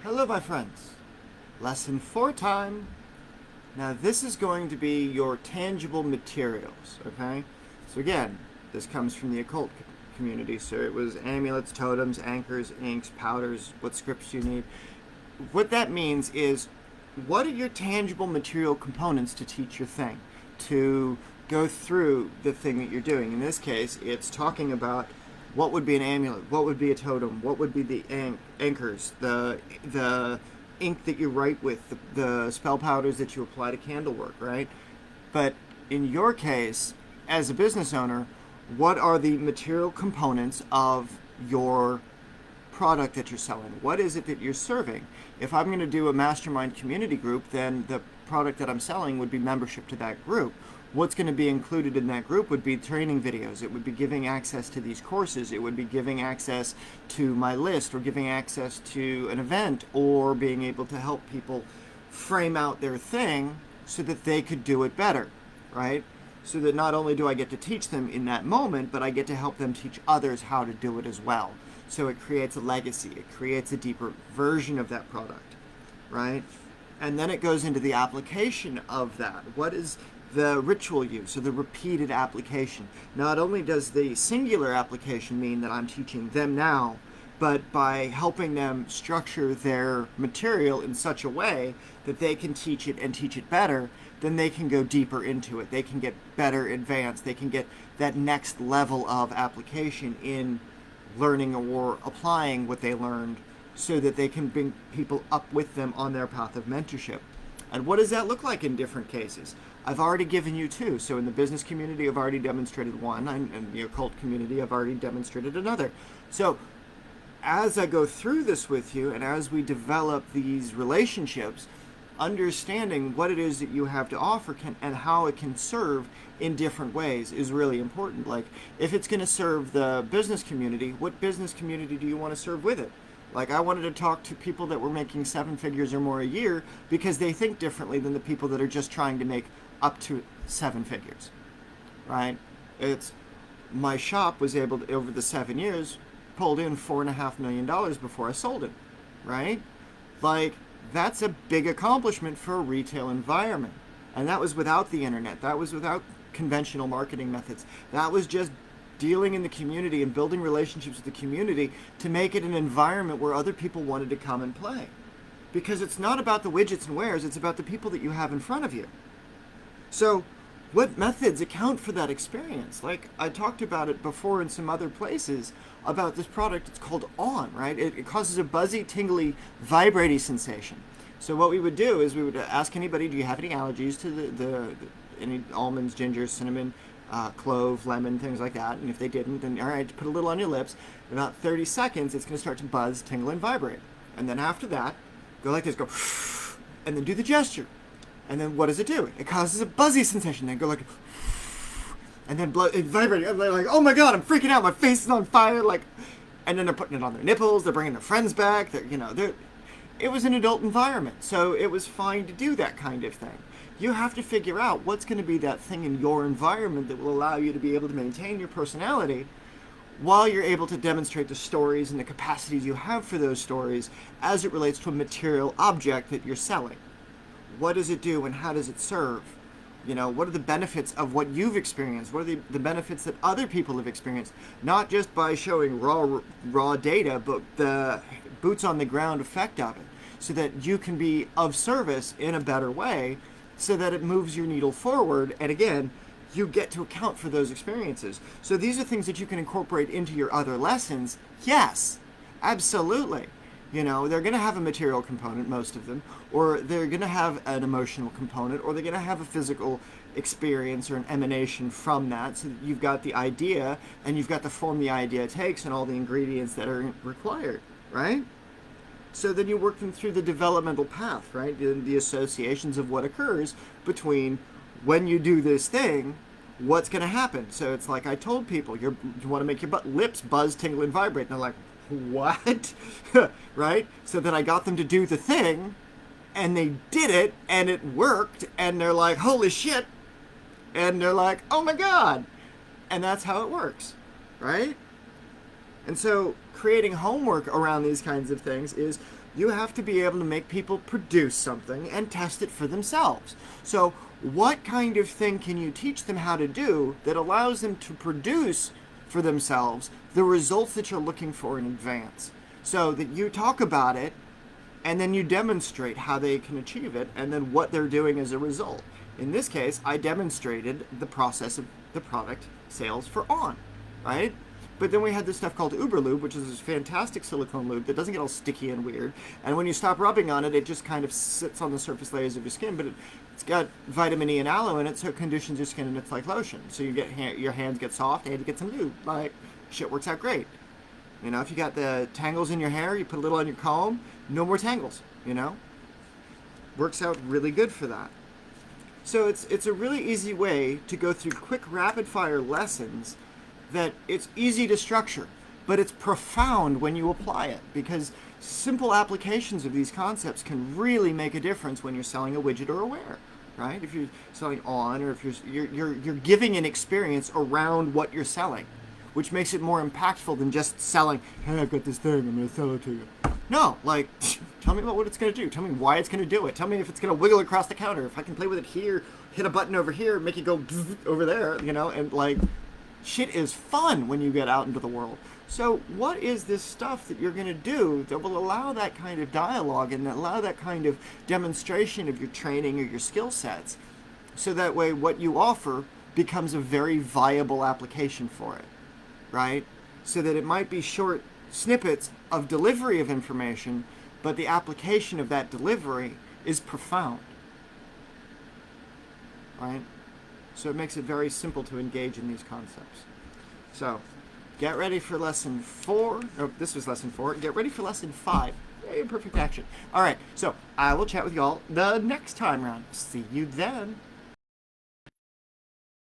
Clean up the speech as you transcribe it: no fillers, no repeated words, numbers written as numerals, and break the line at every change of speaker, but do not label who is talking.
Hello, my friends. Lesson 4 time. Now, this is going to be your tangible materials, okay? So, again, this comes from the occult community. So, it was amulets, totems, anchors, inks, powders, what scripts you need. What that means is, what are your tangible material components to teach your thing, to go through the thing that you're doing? In this case, it's talking about what would be an amulet, what would be a totem, what would be the anchors, the ink that you write with, the spell powders that you apply to candle work, right? But in your case, as a business owner, what are the material components of your product that you're selling? What is it that you're serving? If I'm going to do a mastermind community group, then the product that I'm selling would be membership to that group. What's going to be included in that group would be training videos. It would be giving access to these courses. It would be giving access to my list, or giving access to an event, or being able to help people frame out their thing so that they could do it better, right? So that not only do I get to teach them in that moment, but I get to help them teach others how to do it as well. So it creates a legacy. It creates a deeper version of that product, right? And then it goes into the application of that. What is the ritual use, or the repeated application? Not only does the singular application mean that I'm teaching them now, but by helping them structure their material in such a way that they can teach it and teach it better, then they can go deeper into it. They can get better advanced. They can get that next level of application in learning or applying what they learned, so that they can bring people up with them on their path of mentorship. And what does that look like in different cases? I've already given you two. So in the business community, I've already demonstrated one. And in the occult community, I've already demonstrated another. So as I go through this with you, and as we develop these relationships, understanding what it is that you have to offer and how it can serve in different ways is really important. Like, if it's going to serve the business community, what business community do you want to serve with it? Like, I wanted to talk to people that were making 7 figures or more a year, because they think differently than the people that are just trying to make up to 7 figures, right? It's, my shop was able to, over the 7 years, pulled in $4.5 million before I sold it, right? Like, that's a big accomplishment for a retail environment. And that was without the internet. That was without conventional marketing methods. That was just dealing in the community and building relationships with the community to make it an environment where other people wanted to come and play. Because it's not about the widgets and wares, it's about the people that you have in front of you. So what methods account for that experience? Like, I talked about it before in some other places about this product. It's called On, right? It causes a buzzy, tingly, vibrating sensation. So what we would do is we would ask anybody, do you have any allergies to any almonds, ginger, cinnamon, clove, lemon, things like that? And if they didn't, then all right, put a little on your lips. In about 30 seconds, it's going to start to buzz, tingle, and vibrate. And then after that, go like this, go, and then do the gesture. And then what does it do? It causes a buzzy sensation. Then go like, and then it vibrating. I'm like, oh my god, I'm freaking out. My face is on fire. Like, and then they're putting it on their nipples. They're bringing their friends back. It was an adult environment, so it was fine to do that kind of thing. You have to figure out what's going to be that thing in your environment that will allow you to be able to maintain your personality, while you're able to demonstrate the stories and the capacities you have for those stories as it relates to a material object that you're selling. What does it do and how does it serve? What are the benefits of what you've experienced? What are the benefits that other people have experienced? Not just by showing raw data, but the boots on the ground effect of it, so that you can be of service in a better way, so that it moves your needle forward. And again, you get to account for those experiences. So these are things that you can incorporate into your other lessons. Yes, absolutely. They're going to have a material component, most of them, or they're going to have an emotional component, or they're going to have a physical experience or an emanation from that, so that you've got the idea, and you've got the form the idea takes and all the ingredients that are required, right? So then you work them through the developmental path, right? The associations of what occurs between when you do this thing, what's going to happen. So it's like I told people, you want to make your lips buzz, tingle, and vibrate. And they're like, what? Right? So then I got them to do the thing, and they did it, and it worked, and they're like, holy shit. And they're like, oh my god. And that's how it works, right? And so creating homework around these kinds of things is you have to be able to make people produce something and test it for themselves. So what kind of thing can you teach them how to do that allows them to produce for themselves the results that you're looking for in advance? So that you talk about it and then you demonstrate how they can achieve it and then what they're doing as a result. In this case, I demonstrated the process of the product sales for On, right? But then we had this stuff called Uber Lube, which is this fantastic silicone lube that doesn't get all sticky and weird. And when you stop rubbing on it, it just kind of sits on the surface layers of your skin. But it's got vitamin E and aloe in it, so it conditions your skin and it's like lotion. So you get your hands get soft and you get some lube. Like, shit works out great. You know, if you got the tangles in your hair, you put a little on your comb, no more tangles, you know? Works out really good for that. So it's a really easy way to go through quick rapid-fire lessons that it's easy to structure, but it's profound when you apply it, because simple applications of these concepts can really make a difference when you're selling a widget or a wear, right? If you're selling On, or if you're giving an experience around what you're selling, which makes it more impactful than just selling, hey, I've got this thing, I'm going to sell it to you. No, like, tell me about what it's going to do. Tell me why it's going to do it. Tell me if it's going to wiggle across the counter. If I can play with it here, hit a button over here, make it go over there, you know, and like, shit is fun when you get out into the world. So what is this stuff that you're going to do that will allow that kind of dialogue and allow that kind of demonstration of your training or your skill sets, so that way what you offer becomes a very viable application for it, right? So that it might be short snippets of delivery of information, but the application of that delivery is profound, right? So it makes it very simple to engage in these concepts. So get ready for lesson 4. Oh, this was lesson 4. Get ready for lesson 5. Yay, perfect action. All right, so I will chat with y'all the next time round. See you then.